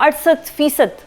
68%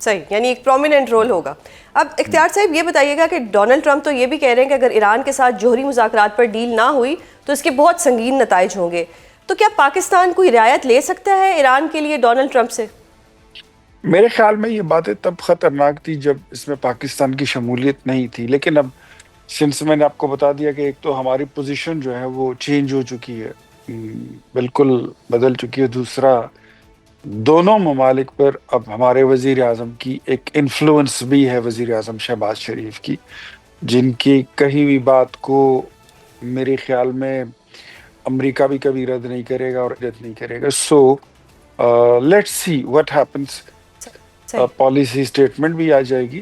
صحیح، یعنی ایک پرومیننٹ رول ہوگا. اب اختیار صاحب یہ بتائیے گا کہ ڈونلڈ ٹرمپ تو یہ بھی کہہ رہے ہیں کہ اگر ایران کے ساتھ جوہری مذاکرات پر ڈیل نہ ہوئی تو اس کے بہت سنگین نتائج ہوں گے. تو کیا پاکستان کوئی رعایت لے سکتا ہے ایران کے لیے ڈونلڈ ٹرمپ سے؟ میرے خیال میں یہ باتیں تب خطرناک تھی جب اس میں پاکستان کی شمولیت نہیں تھی، لیکن اب سنس میں نے آپ کو بتا دیا کہ ایک تو ہماری پوزیشن جو ہے وہ چینج ہو چکی ہے، بالکل بدل چکی ہے. دوسرا، دونوں ممالک پر اب ہمارے وزیر اعظم کی ایک انفلوئنس بھی ہے، وزیر اعظم شہباز شریف کی، جن کی کہی ہوئی بات کو میرے خیال میں امریکہ بھی کبھی رد نہیں کرے گا اور رد نہیں کرے گا. So let's see what happens. Policy statement بھی آ جائے گی،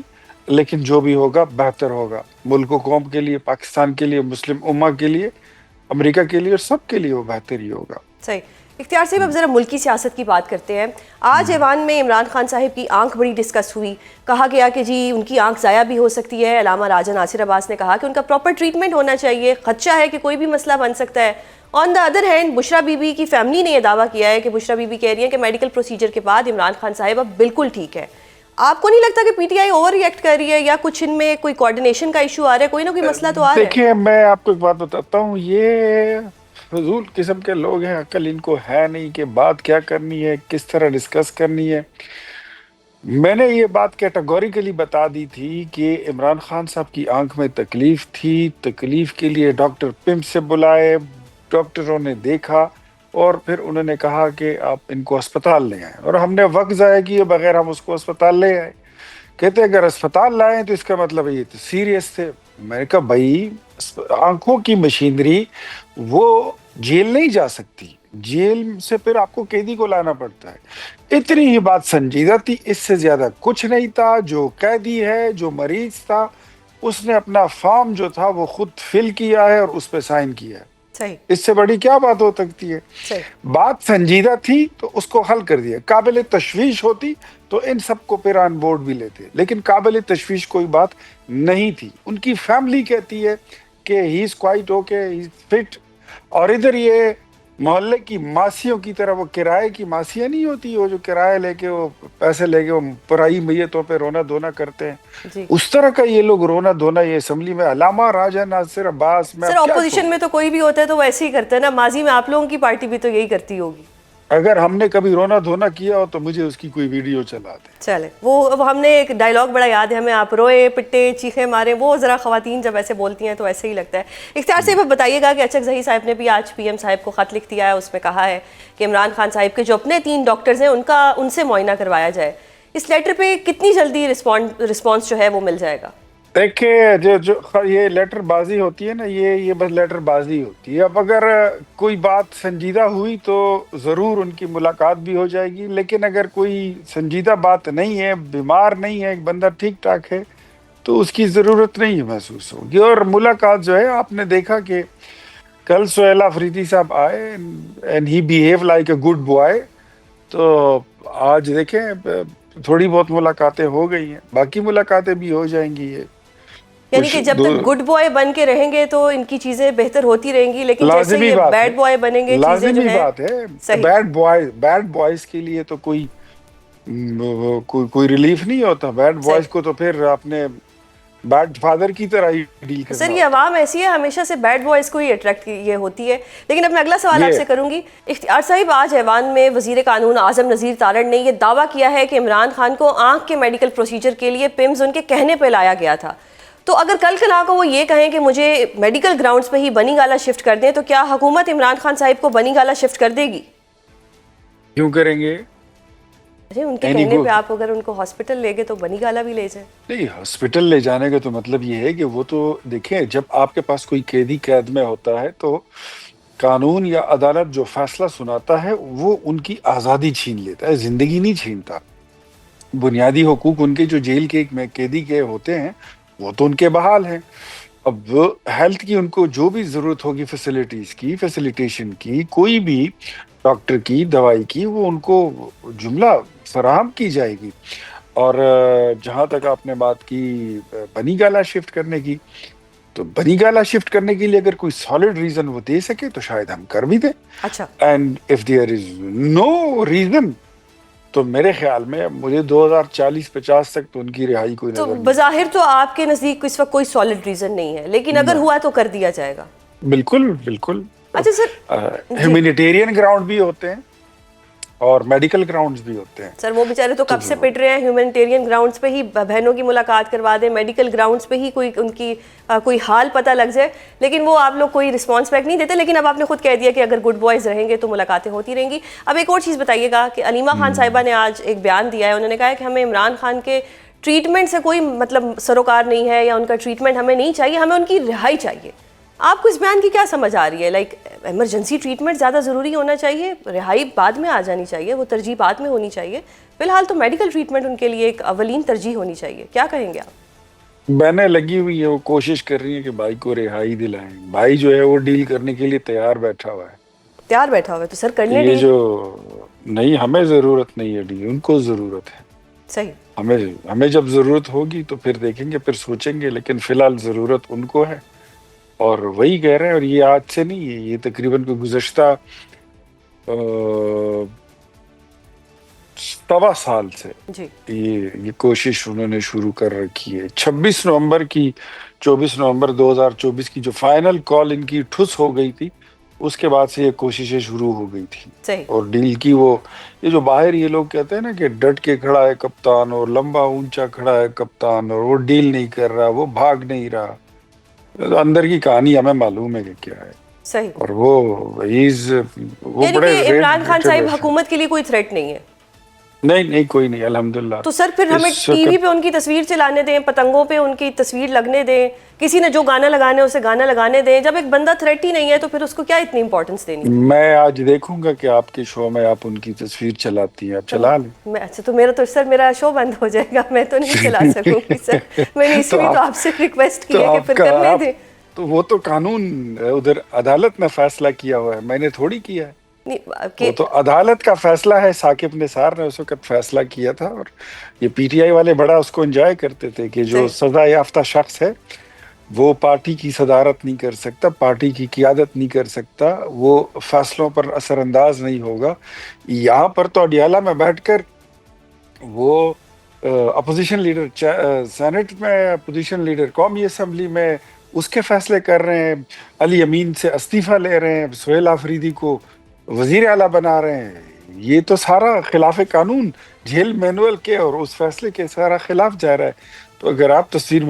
لیکن جو بھی ہوگا بہتر ہوگا ملک و قوم کے لیے، پاکستان کے لیے، مسلم امہ کے لیے، امریکہ کے لیے، اور سب کے لیے وہ بہتر ہی ہوگا. صحیح. اختیار صاحب اب ذرا ملکی سیاست کی بات کرتے ہیں. آج ایوان میں عمران خان صاحب کی آنکھ بڑی ڈسکس ہوئی. کہا گیا کہ جی ان کی آنکھ ضائع بھی ہو سکتی ہے. علامہ راجہ ناصر عباس نے کہا کہ ان کا پراپر ٹریٹمنٹ ہونا چاہیے، خدشہ ہے کہ کوئی بھی مسئلہ بن سکتا ہے. On the other hand Bushra Bibi کی فیملی نے یہ دعویٰ کیا ہے کہ بشرا بی بی کہہ رہی ہیں کہ میڈیکل پروسیجر کے بعد عمران خان صاحب اب بالکل ٹھیک ہے. آپ کو نہیں لگتا کہ P T I over react کر رہی ہے یا کچھ ان میں کوئی کوارڈینیشن کا ایشو آ رہا ہے؟ کوئی نہ کوئی مسئلہ تو آ رہا ہے. دیکھیں، میں آپ کو ایک بات بتاتا ہوں، یہ فضول قسم کے لوگ ہیں، عقل ان کو ہے نہیں کہ بات کیا کرنی ہے، کس طرح ڈسکس کرنی ہے. میں نے یہ بات کیٹیگوریکلی بتا دی تھی کہ عمران خان صاحب کی آنکھ میں تکلیف تھی، تکلیف کے لیے ڈاکٹر پمپ سے بلائے، ڈاکٹروں نے دیکھا اور پھر انہوں نے کہا کہ آپ ان کو اسپتال لے آئیں، اور ہم نے وقت ضائع کیے بغیر ہم اس کو اسپتال لے آئے. کہتے اگر اسپتال لائیں تو اس کا مطلب یہ تو سیریس تھے. میں نے کہا بھائی، آنکھوں کی مشینری وہ جیل نہیں جا سکتی، جیل سے پھر آپ کو قیدی کو لانا پڑتا ہے. اتنی ہی بات سنجیدہ تھی، اس سے زیادہ کچھ نہیں تھا. جو قیدی ہے، جو مریض تھا، اس نے اپنا فارم جو تھا وہ خود فل کیا ہے اور اس پہ سائن کیا ہے. صحیح. اس سے بڑی کیا بات ہو سکتی ہے؟ بات سنجیدہ تھی تو اس کو حل کر دیا. قابل تشویش ہوتی تو ان سب کو پھر آن بورڈ بھی لیتے، لیکن قابل تشویش کوئی بات نہیں تھی. ان کی فیملی کہتی ہے کہ he is quite okay, he is fit. اور ادھر یہ محلے کی ماسیوں کی طرح، وہ کرائے کی ماسیاں نہیں ہوتی، وہ جو کرایہ لے کے وہ پیسے لے کے وہ پرائی میتوں پہ رونا دھونا کرتے ہیں، اس طرح کا یہ لوگ رونا دھونا یہ اسمبلی میں. علامہ راجہ ناصر عباس میں سر اپوزیشن میں تو کوئی بھی ہوتا ہے تو ویسے ہی کرتا ہے نا. ماضی میں آپ لوگوں کی پارٹی بھی تو یہی کرتی ہوگی. اگر ہم نے کبھی رونا دھونا کیا ہو تو مجھے اس کی کوئی ویڈیو چلا دے. چلے، وہ اب ہم نے ایک ڈائلاگ بڑا یاد ہے ہمیں، آپ روئے پٹے چیخے مارے، وہ ذرا خواتین جب ایسے بولتی ہیں تو ایسے ہی لگتا ہے. اختیار صاحب بتائیے گا کہ اچک زہی صاحب نے بھی آج پی ایم صاحب کو خط لکھ دیا ہے. اس میں کہا ہے کہ عمران خان صاحب کے جو اپنے 3 ڈاکٹرز ہیں ان سے معائنہ کروایا جائے. اس لیٹر پہ کتنی جلدی رسپانس جو ہے وہ مل جائے گا؟ دیکھیں، جو یہ لیٹر بازی ہوتی ہے نا، یہ بس لیٹر بازی ہوتی ہے. اب اگر کوئی بات سنجیدہ ہوئی تو ضرور ان کی ملاقات بھی ہو جائے گی، لیکن اگر کوئی سنجیدہ بات نہیں ہے، بیمار نہیں ہے، ایک بندہ ٹھیک ٹھاک ہے، تو اس کی ضرورت نہیں محسوس ہوگی. اور ملاقات جو ہے، آپ نے دیکھا کہ کل سہیل آفریدی صاحب آئے and he behave like a good boy. تو آج دیکھیں تھوڑی بہت ملاقاتیں ہو گئی ہیں، باقی ملاقاتیں بھی ہو جائیں گی. یعنی کہ جب تک گڈ بوائے بن کے رہیں گے تو ان کی چیزیں بہتر ہوتی رہیں گی، لیکن جیسے یہ بیڈ بوائے بنیں گے چیزیں جو ہیں. لازمی بات ہے. بیڈ بوائز کے لیے تو کوئی ریلیف نہیں ہوتا. بیڈ بوائز کو تو پھر آپ نے بیڈ فادر کی طرح ہی ڈیل کرنا. سر یہ عوام ایسی ہے، ہمیشہ سے بیڈ بوائز کو ہی اٹریکٹ یہ ہوتی ہے. لیکن اب میں اگلا سوال آپ سے کروں گی. اختیار صاحب، آج ایوان میں وزیر قانون اعظم نذیر تارڑ نے یہ دعویٰ کیا ہے کہ عمران خان کو آنکھ کے میڈیکل پروسیجر کے لیے پمز ان کے کہنے پہ لایا گیا تھا. تو اگر کل کلا کو وہ یہ کہیں کہ مجھے میڈیکل گراؤنڈز پہ ہی بنی گالا شفٹ کر دیں، تو کیا حکومت عمران خان صاحب کو بنی گالا شفٹ کر دے گی؟ کیوں کریں گے؟ ان کے کہنے پہ آپ اگر ان کو ہاسپٹل لے گئے تو بنی گالا بھی لے جائیں. نہیں، ہاسپٹل لے جانے کا تو مطلب یہ ہے کہ وہ تو دیکھیں، جب آپ کے پاس کوئی قیدی قید میں ہوتا ہے تو قانون یا عدالت جو فیصلہ سناتا ہے وہ ان کی آزادی چھین لیتا ہے، زندگی نہیں چھینتا. بنیادی حقوق ان کے جو جیل کے قیدی کے ہوتے ہیں وہ تو ان کے بحال ہیں. اب ہیلتھ کی ان کو جو بھی ضرورت ہوگی، فیسلٹیز کی، فیسلیٹیشن کی، کوئی بھی ڈاکٹر کی، دوائی کی، وہ ان کو جملہ فراہم کی جائے گی. اور جہاں تک آپ نے بات کی بنی گالا شفٹ کرنے کی، تو بنی گالا شفٹ کرنے کے لیے اگر کوئی سالڈ ریزن وہ دے سکے تو شاید ہم کر بھی دیں. اچھا. And if there is no reason تو میرے خیال میں مجھے 2040-50 تک تو ان کی رہائی کوئی تو نظر نہیں. بظاہر تو آپ کے نزدیک اس وقت کوئی سالڈ ریزن نہیں ہے، لیکن اگر ہوا تو کر دیا جائے گا. بالکل بالکل. اچھا سر، ہیومینیٹیرین گراؤنڈ بھی ہوتے ہیں اور میڈیکل گراؤنڈز بھی ہوتے ہیں. سر وہ بیچارے تو کب سے پٹ رہے ہیں، ہیومینیٹیرین گراؤنڈز پہ ہی بہنوں کی ملاقات کروا دیں، میڈیکل گراؤنڈز پہ ہی کوئی ان کی کوئی حال پتہ لگ جائے، لیکن وہ آپ لوگ کوئی رسپانس بیک نہیں دیتے. لیکن اب آپ نے خود کہہ دیا کہ اگر گڈ بوائز رہیں گے تو ملاقاتیں ہوتی رہیں گی. اب ایک اور چیز بتائیے گا کہ علیمہ خان صاحبہ نے آج ایک بیان دیا ہے، انہوں نے کہا ہے کہ ہمیں عمران خان کے ٹریٹمنٹ سے کوئی مطلب سروکار نہیں ہے، یا ان کا ٹریٹمنٹ ہمیں نہیں چاہیے، ہمیں ان کی رہائی چاہیے. آپ کو اس بیان کی کیا سمجھ آ رہی ہے؟ لائک ایمرجنسی ٹریٹمنٹ زیادہ ضروری ہونا چاہیے، رہائی بعد میں آ جانی چاہیے، وہ ترجیح بعد میں ہونی چاہیے، فی الحال تو میڈیکل ٹریٹمنٹ ان کے لیے ایک اولین ترجیح ہونی چاہیے. کیا کہیں گے آپ؟ بہنیں لگی ہوئی ہیں، وہ کوشش کر رہی ہیں کہ بھائی کو رہائی دلائیں. بھائی جو ہے وہ ڈیل کرنے کے لیے تیار بیٹھا ہوا ہے. تیار بیٹھا ہوا ہے تو سر کرنے یہ ڈیل. جو نہیں، ہمیں ضرورت نہیں ہے ڈیل، ان کو ضرورت ہے. صحیح. ہمیں جب ضرورت ہوگی تو پھر دیکھیں گے، پھر سوچیں گے، لیکن فی الحال ضرورت ان کو ہے. اور وہی کہہ رہے ہیں، اور یہ آج سے نہیں ہے، یہ تقریباً کوئی گزشتہ 7 سال سے جی یہ کوشش انہوں نے شروع کر رکھی ہے. 24 نومبر 2024 کی جو فائنل کال ان کی ٹھس ہو گئی تھی، اس کے بعد سے یہ کوششیں شروع ہو گئی تھی. صحیح. اور ڈیل کی یہ جو باہر یہ لوگ کہتے ہیں نا کہ ڈٹ کے کھڑا ہے کپتان، اور لمبا اونچا کھڑا ہے کپتان، اور وہ ڈیل نہیں کر رہا، وہ بھاگ نہیں رہا. اندر کی کہانی ہمیں معلوم ہے کہ کیا ہے. صحیح. اور وہ یعنی بڑے کہ عمران خان صاحب حکومت کے لیے کوئی تھریٹ نہیں ہے؟ نہیں کوئی نہیں، الحمدللہ. تو سر پھر ہمیں ٹی وی پہ ان کی تصویر چلانے دیں، پتنگوں پہ ان کی تصویر لگنے دیں، کسی نے جو گانا لگانے اسے گانا لگانے دیں. جب ایک بندہ تھریٹ ہی نہیں ہے تو پھر اس کو کیا اتنی امپورٹنس دینی؟ میں آج دیکھوں گا کہ آپ کے شو میں آپ ان کی تصویر چلاتی ہیں، آپ چلا لیں. اچھا تو سر میرا شو بند ہو جائے گا، میں تو نہیں چلا سکوں گی سر. میں نے اس لیے تو آپ سے ریکویسٹ کی ہے کہ پھر کرنے دیں. تو وہ تو قانون ادھر عدالت نے فیصلہ کیا ہوا ہے، میں نے تھوڑی کیا ہے. وہ تو عدالت کا فیصلہ ہے. ثاقب نثار نے اس وقت فیصلہ کیا تھا، اور یہ پی ٹی آئی والے بڑا اس کو انجوائے کرتے تھے کہ جو سزا یافتہ شخص ہے وہ پارٹی کی صدارت نہیں کر سکتا، پارٹی کی قیادت نہیں کر سکتا، وہ فیصلوں پر اثر انداز نہیں ہوگا. یہاں پر تو اڈیالہ میں بیٹھ کر وہ اپوزیشن لیڈر، سینٹ میں اپوزیشن لیڈر، قومی اسمبلی میں اس کے فیصلے کر رہے ہیں، علی امین سے استعفیٰ لے رہے ہیں، سہیل آفریدی کو وزیر اعلیٰ بنا رہے ہیں. یہ تو سارا خلاف قانون جیل مینول کے اور اس فیصلے کے سارا خلاف جا رہا ہے. تو اگر آپ تصویر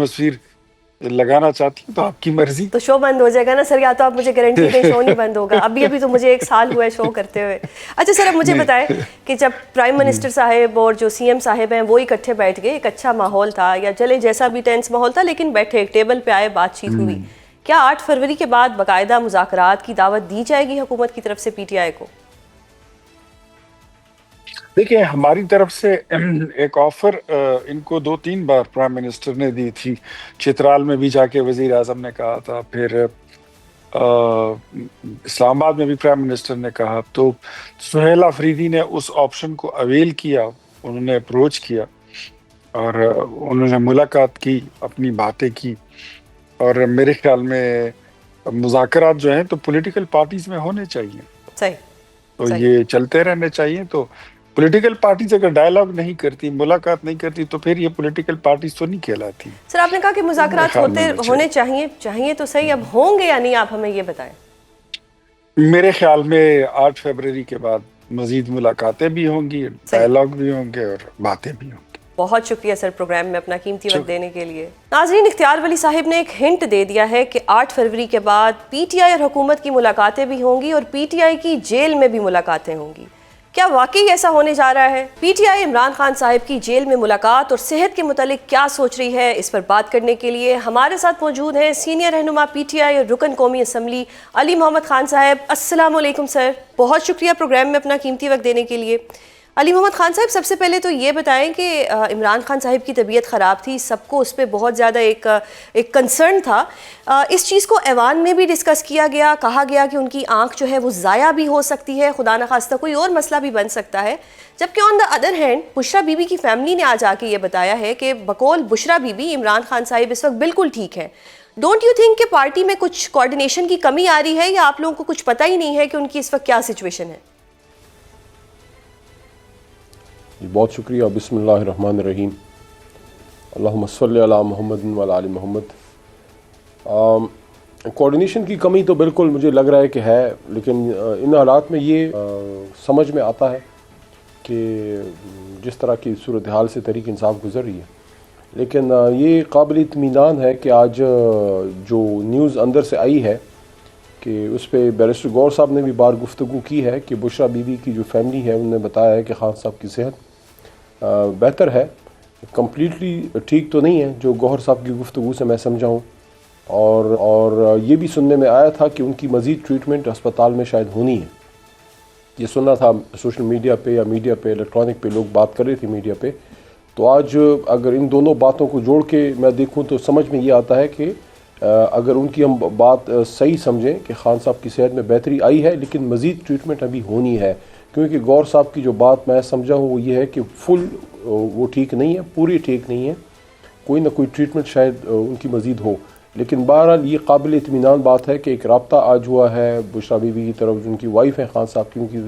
لگانا چاہتی ہیں تو آپ کی مرضی. تو شو بند ہو جائے گا نا سر، یا تو آپ مجھے گارنٹی دیں شو نہیں بند ہوگا. ابھی تو مجھے 1 سال ہوا ہے شو کرتے ہوئے. اچھا سر اب مجھے بتائیں کہ جب پرائم منسٹر صاحب اور جو سی ایم صاحب ہیں وہ اکٹھے بیٹھ گئے، ایک اچھا ماحول تھا، یا چلے جیسا بھی ٹینس ماحول تھا، لیکن بیٹھے ایک ٹیبل پہ آئے، بات چیت ہوئی. کیا 8 فروری کے بعد باقاعدہ مذاکرات کی دعوت دی جائے گی حکومت کی طرف سے پی ٹی آئی کو؟ دیکھیں ہماری طرف سے ایک آفر ان کو 2-3 بار پرائم منسٹر نے دی تھی. چترال میں بھی جا کے وزیر اعظم نے کہا تھا، پھر اسلام آباد میں بھی پرائم منسٹر نے کہا. تو سہیل آفریدی نے اس آپشن کو اویل کیا، انہوں نے اپروچ کیا اور انہوں نے ملاقات کی، اپنی باتیں کی. اور میرے خیال میں مذاکرات جو ہیں تو پولیٹیکل پارٹیز میں ہونے چاہیے. صحیح. تو یہ چلتے رہنے چاہیے. تو پولیٹیکل پارٹیز اگر ڈائیلاگ نہیں کرتی، ملاقات نہیں کرتی، تو پھر یہ پولیٹیکل پارٹیز تو نہیں کہلاتی. سر آپ نے کہا کہ مذاکرات ہونے چاہیے تو صحیح، اب ہوں گے یا نہیں آپ ہمیں یہ بتائیں. میرے خیال میں 8 فروری کے بعد مزید ملاقاتیں بھی ہوں گی، ڈائیلاگ بھی ہوں گے اور باتیں بھی ہوں گی. بہت شکریہ سر پروگرام میں اپنا قیمتی وقت دینے کے لیے. ناظرین اختیار ولی صاحب نے ایک ہنٹ دے دیا ہے کہ 8 فروری کے بعد پی ٹی آئی اور حکومت کی ملاقاتیں بھی ہوں گی، اور پی ٹی آئی کی جیل میں بھی ملاقاتیں ہوں گی. کیا واقعی ایسا ہونے جا رہا ہے؟ P T I Imran Khan صاحب کی جیل میں ملاقات اور صحت کے متعلق کیا سوچ رہی ہے، اس پر بات کرنے کے لیے ہمارے ساتھ موجود ہیں سینئر رہنما پی ٹی آئی اور رکن قومی اسمبلی علی محمد خان صاحب. السلام علیکم سر، بہت شکریہ پروگرام میں اپنا قیمتی وقت دینے کے لیے. علی محمد خان صاحب سب سے پہلے تو یہ بتائیں کہ عمران خان صاحب کی طبیعت خراب تھی، سب کو اس پہ بہت زیادہ ایک کنسرن تھا. اس چیز کو ایوان میں بھی ڈسکس کیا گیا، کہا گیا کہ ان کی آنکھ جو ہے وہ ضائع بھی ہو سکتی ہے، خدا نخواستہ کوئی اور مسئلہ بھی بن سکتا ہے. جبکہ on the other hand Bushra Bibi کی فیملی نے آج آ کے یہ بتایا ہے کہ بقول بشرا بی بی عمران خان صاحب اس وقت بالکل ٹھیک ہیں. ڈونٹ یو تھنک کہ پارٹی میں کچھ کوارڈینیشن کی کمی آ رہی ہے، یا آپ لوگوں کو کچھ پتہ ہی نہیں ہے کہ ان کی اس وقت کیا سچویشن ہے؟ بہت شکریہ. بسم اللہ الرحمن الرحیم. اللہم صلی علی محمد و علی آل محمد. کوارڈینیشن کی کمی تو بالکل مجھے لگ رہا ہے کہ ہے، لیکن ان حالات میں یہ سمجھ میں آتا ہے کہ جس طرح کی صورتحال سے تحریک انصاف گزر رہی ہے، لیکن یہ قابل اطمینان ہے کہ آج جو نیوز اندر سے آئی ہے کہ اس پہ بیرسٹر غور صاحب نے بھی بار گفتگو کی ہے کہ بشرا بی بی کی جو فیملی ہے انہوں نے بتایا ہے کہ خان صاحب کی صحت بہتر ہے. کمپلیٹلی ٹھیک تو نہیں ہے جو گوہر صاحب کی گفتگو سے میں سمجھا ہوں، اور یہ بھی سننے میں آیا تھا کہ ان کی مزید ٹریٹمنٹ اسپتال میں شاید ہونی ہے. یہ سننا تھا سوشل میڈیا پہ یا میڈیا پہ، الیکٹرانک پہ لوگ بات کر رہے تھے میڈیا پہ. تو آج اگر ان دونوں باتوں کو جوڑ کے میں دیکھوں تو سمجھ میں یہ آتا ہے کہ اگر ان کی ہم بات صحیح سمجھیں کہ خان صاحب کی صحت میں بہتری آئی ہے، لیکن مزید ٹریٹمنٹ ابھی ہونی ہے. کیونکہ غور صاحب کی جو بات میں سمجھا ہوں وہ یہ ہے کہ فل وہ ٹھیک نہیں ہے، پوری ٹھیک نہیں ہے، کوئی نہ کوئی ٹریٹمنٹ شاید ان کی مزید ہو. لیکن بہرحال یہ قابل اطمینان بات ہے کہ ایک رابطہ آج ہوا ہے بشرا بی بی کی طرف، جو ان کی وائف ہے خان صاحب کی، ان کی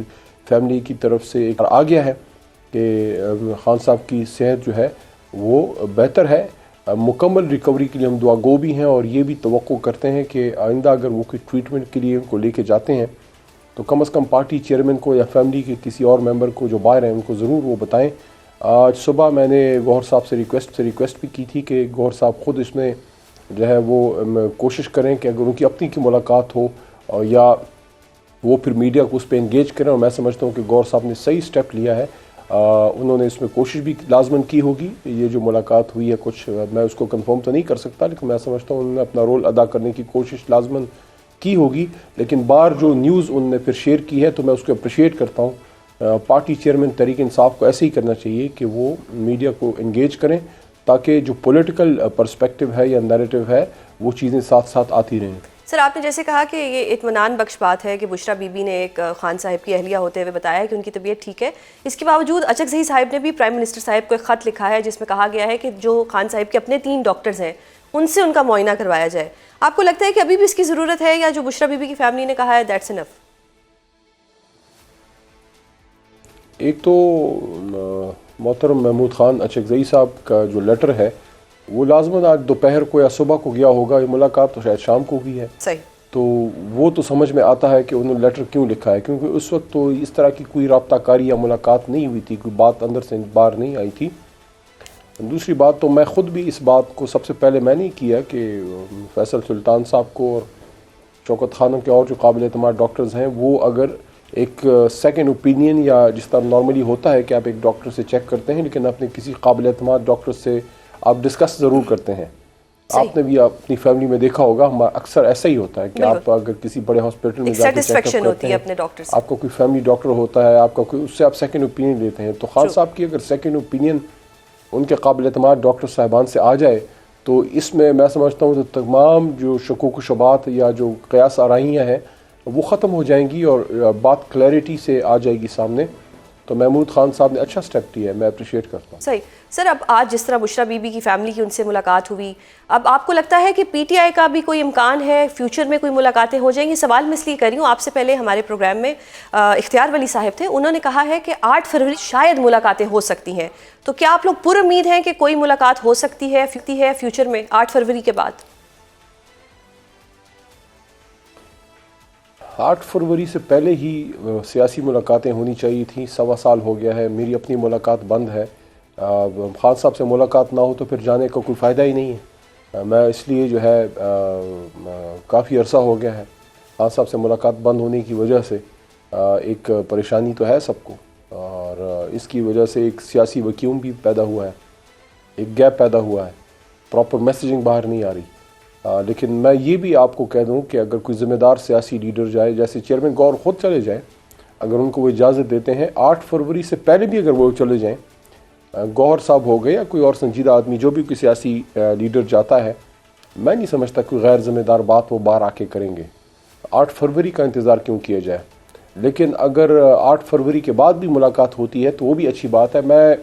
فیملی کی طرف سے ایک آ گیا ہے کہ خان صاحب کی صحت جو ہے وہ بہتر ہے. مکمل ریکوری کے لیے ہم دعا گو بھی ہیں، اور یہ بھی توقع کرتے ہیں کہ آئندہ اگر وہ کوئی ٹریٹمنٹ کے لیے ان کو لے کے جاتے ہیں تو کم از کم پارٹی چیئرمین کو یا فیملی کے کسی اور ممبر کو جو باہر ہیں ان کو ضرور وہ بتائیں. آج صبح میں نے گوہر صاحب سے ریکویسٹ بھی کی تھی کہ گوہر صاحب خود اس میں جو ہے وہ کوشش کریں کہ اگر ان کی اپنی کی ملاقات ہو یا وہ پھر میڈیا کو اس پہ انگیج کریں. اور میں سمجھتا ہوں کہ گوہر صاحب نے صحیح سٹیپ لیا ہے. انہوں نے اس میں کوشش بھی لازماً کی ہوگی. یہ جو ملاقات ہوئی ہے کچھ میں اس کو کنفرم تو نہیں کر سکتا، لیکن میں سمجھتا ہوں انہوں نے اپنا رول ادا کرنے کی کوشش لازماً کی ہوگی. لیکن بار جو نیوز انہوں نے پھر شیئر کی ہے تو میں اس کو اپریشیٹ کرتا ہوں. پارٹی چیئرمین تحریک انصاف کو ایسے ہی کرنا چاہیے کہ وہ میڈیا کو انگیج کریں تاکہ جو پولیٹیکل پرسپیکٹیو ہے یا نیریٹو ہے وہ چیزیں ساتھ ساتھ آتی رہیں. سر، آپ نے جیسے کہا کہ یہ اطمینان بخش بات ہے کہ بشرا بی بی نے ایک خان صاحب کی اہلیہ ہوتے ہوئے بتایا کہ ان کی طبیعت ٹھیک ہے. اس کے باوجود اچکزئی صاحب نے بھی پرائم منسٹر صاحب کو ایک خط لکھا ہے جس میں کہا گیا ہے کہ جو خان صاحب کے اپنے 3 ڈاکٹرز ہیں ان سے ان کا معائنہ کروایا جائے. آپ کو لگتا ہے کہ ابھی بھی اس کی ضرورت ہے، یا جو بشرا بی بی کی فیملی نے کہا ہے دیٹس انف؟ ایک تو محترم محمود خان اچکزئی صاحب کا جو لیٹر ہے وہ لازماً آج دوپہر کو یا صبح کو گیا ہوگا. یہ ملاقات تو شاید شام کو ہوئی ہے. صحیح. تو وہ تو سمجھ میں آتا ہے کہ انہوں نے لیٹر کیوں لکھا ہے، کیونکہ اس وقت تو اس طرح کی کوئی رابطہ کاری یا ملاقات نہیں ہوئی تھی، کوئی بات اندر سے باہر نہیں آئی تھی. دوسری بات تو میں خود بھی اس بات کو سب سے پہلے میں نے کیا کہ فیصل سلطان صاحب کو اور شوکت خانم کے اور جو قابل اعتماد ڈاکٹرز ہیں وہ اگر ایک سیکنڈ اوپینین یا جس طرح نارملی ہوتا ہے کہ آپ ایک ڈاکٹر سے چیک کرتے ہیں لیکن اپنے کسی قابل اعتماد ڈاکٹر سے آپ ڈسکس ضرور کرتے ہیں. آپ نے بھی اپنی فیملی میں دیکھا ہوگا، اکثر ایسا ہی ہوتا ہے کہ آپ اگر کسی بڑے ہاسپٹل میں جا کے چیک اپ کرتے ہیں، آپ کا کوئی فیملی ڈاکٹر ہوتا ہے، آپ کا کوئی، اس سے آپ سیکنڈ اوپینین لیتے ہیں. تو خان صاحب کی اگر سیکنڈ اوپینین ان کے قابل اعتماد ڈاکٹر صاحبان سے آ جائے تو اس میں سمجھتا ہوں تو تمام جو شکوک و شبہات یا جو قیاس آرائیاں ہیں وہ ختم ہو جائیں گی اور بات کلیئرٹی سے آ جائے گی سامنے. تو محمود خان صاحب نے اچھا سٹیپ لیا ہے، میں اپریشیٹ کرتا ہوں. صحیح. سر، اب آج جس طرح بشرا بی بی کی فیملی کی ان سے ملاقات ہوئی، اب آپ کو لگتا ہے کہ پی ٹی آئی کا بھی کوئی امکان ہے فیوچر میں کوئی ملاقاتیں ہو جائیں گی؟ سوال میں اس لیے کر رہی ہوں، آپ سے پہلے ہمارے پروگرام میں اختیار ولی صاحب تھے، انہوں نے کہا ہے کہ 8 فروری شاید ملاقاتیں ہو سکتی ہیں. تو کیا آپ لوگ پر امید ہیں کہ کوئی ملاقات ہو سکتی ہے فیوچر میں 8 فروری کے بعد؟ 8 فروری سے پہلے ہی سیاسی ملاقاتیں ہونی چاہیے تھیں. 1.25 سال ہو گیا ہے، میری اپنی ملاقات بند ہے. خان صاحب سے ملاقات نہ ہو تو پھر جانے کا کوئی فائدہ ہی نہیں ہے. میں اس لیے جو ہے کافی عرصہ ہو گیا ہے. خان صاحب سے ملاقات بند ہونے کی وجہ سے ایک پریشانی تو ہے سب کو، اور اس کی وجہ سے ایک سیاسی ویکیوم بھی پیدا ہوا ہے، ایک گیپ پیدا ہوا ہے، پراپر میسیجنگ باہر نہیں آ رہی. لیکن میں یہ بھی آپ کو کہہ دوں کہ اگر کوئی ذمہ دار سیاسی لیڈر جائے، جیسے چیئرمین غور خود چلے جائیں، اگر ان کو وہ اجازت دیتے ہیں 8 فروری سے پہلے بھی اگر وہ چلے جائیں، گوہر صاحب ہو گئے یا کوئی اور سنجیدہ آدمی جو بھی کوئی سیاسی لیڈر جاتا ہے، میں نہیں سمجھتا کوئی غیر ذمہ دار بات وہ باہر آ کے کریں گے. 8 فروری کا انتظار کیوں کیا جائے؟ لیکن اگر 8 فروری کے بعد بھی ملاقات ہوتی ہے تو وہ بھی اچھی بات ہے. میں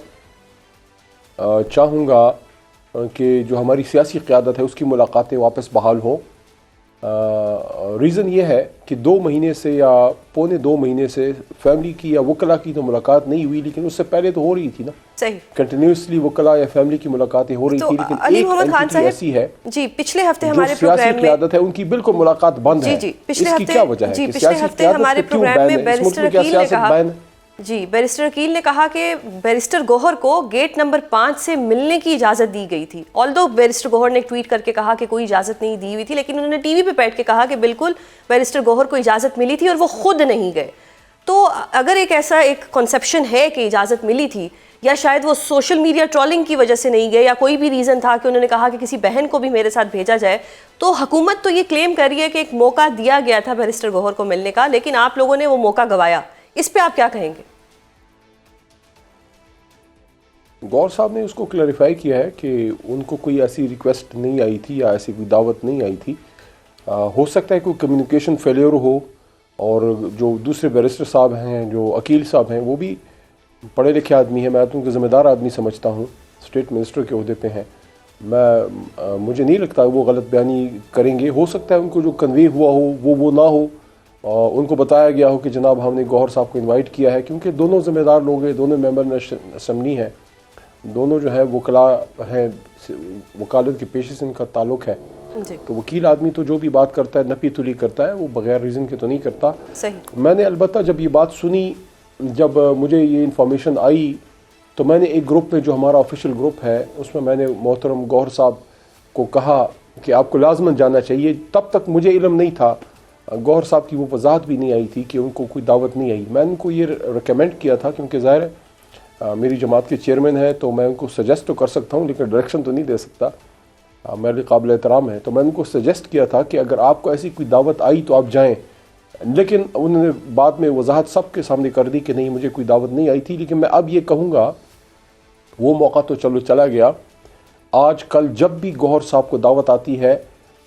چاہوں گا کہ جو ہماری سیاسی قیادت ہے اس کی ملاقاتیں واپس بحال ہوں، ریزن یہ ہے کہ 2 مہینے سے یا پونے 2 مہینے سے فیملی کی یا وکلا کی تو ملاقات نہیں ہوئی، لیکن اس سے پہلے تو ہو رہی تھی نا، صحیح کنٹینیوسلی وکلا یا فیملی کی ملاقاتیں ہو رہی تھی، لیکن علی ایک محمد خان اینٹی صاحب ایسی ہے جی پچھلے ہفتے جو ہمارے سیاسی پروگرام میں قیادت ہے، ان کی بالکل ملاقات بند ہے. جی اس کی کیا وجہ ہے جی کہ پچھلے سیاسی ہفتے قیادت ہمارے پہ کیوں پروگرام میں بین ہے؟ اس ملک بیرسٹر میں کیا عقیل نے سیاست کہا بین ہے؟ جی بیرسٹر عقیل نے کہا کہ بیرسٹر گوہر کو گیٹ نمبر 5 سے ملنے کی اجازت دی گئی تھی. آلدو بیرسٹر گوہر نے ٹویٹ کر کے کہا کہ کوئی اجازت نہیں دی ہوئی تھی، لیکن انہوں نے ٹی وی پہ بیٹھ کے کہا کہ بالکل بیرسٹر گوہر کو اجازت ملی تھی اور وہ خود نہیں گئے. تو اگر ایک ایسا ایک کنسیپشن ہے کہ اجازت ملی تھی، یا شاید وہ سوشل میڈیا ٹرولنگ کی وجہ سے نہیں گئے، یا کوئی بھی ریزن تھا کہ انہوں نے کہا کہ کسی بہن کو بھی میرے ساتھ بھیجا جائے، تو حکومت تو یہ کلیم کر رہی ہے کہ ایک موقع دیا گیا تھا بیرسٹر گوہر کو ملنے کا، لیکن آپ لوگوں نے وہ موقع گوایا. اس پہ آپ کیا کہیں گے؟ گور صاحب نے اس کو کلیریفائی کیا ہے کہ ان کو کوئی ایسی ریکویسٹ نہیں آئی تھی یا ایسی کوئی دعوت نہیں آئی تھی. ہو سکتا ہے کوئی کمیونیکیشن فیلیئر ہو، اور جو دوسرے بیرسٹر صاحب ہیں، جو عقیل صاحب ہیں، وہ بھی پڑھے لکھے آدمی ہیں، میں تو ان کو ذمہ دار آدمی سمجھتا ہوں، اسٹیٹ منسٹر کے عہدے پہ ہیں. مجھے نہیں لگتا وہ غلط بیانی کریں گے. ہو سکتا ہے ان کو جو کنوے ہوا ہو وہ نہ ہو، ان کو بتایا گیا ہو کہ جناب ہم نے گوہر صاحب کو انوائٹ کیا ہے، کیونکہ دونوں ذمہ دار لوگ ہیں، دونوں ممبر اسمبلی ہیں، دونوں جو ہے وکلا ہیں، وکالت کے پیشے سے ان کا تعلق ہے. تو وکیل آدمی تو جو بھی بات کرتا ہے نپی تلی کرتا ہے، وہ بغیر ریزن کے تو نہیں کرتا. صحیح. میں نے البتہ جب یہ بات سنی، جب مجھے یہ انفارمیشن آئی، تو میں نے ایک گروپ میں جو ہمارا آفیشیل گروپ ہے اس میں نے محترم گوہر صاحب کو کہا کہ آپ کو لازماً جانا چاہیے. تب تک مجھے علم نہیں تھا، گوہر صاحب کی وہ وضاحت بھی نہیں آئی تھی کہ ان کو کوئی دعوت نہیں آئی. میں ان کو یہ ریکمینڈ کیا تھا، کیونکہ ظاہر ہے میری جماعت کے چیئرمین ہے تو میں ان کو سجیسٹ تو کر سکتا ہوں، لیکن ڈائریکشن تو نہیں دے سکتا، میرے لیے قابل احترام ہے. تو میں ان کو سجیسٹ کیا تھا کہ اگر آپ کو ایسی کوئی دعوت آئی تو آپ جائیں، لیکن انہوں نے بعد میں وضاحت سب کے سامنے کر دی کہ نہیں، مجھے کوئی دعوت نہیں آئی تھی. لیکن میں اب یہ کہوں گا، وہ موقع تو چلو چلا گیا، آج کل جب بھی گوہر صاحب کو دعوت آتی ہے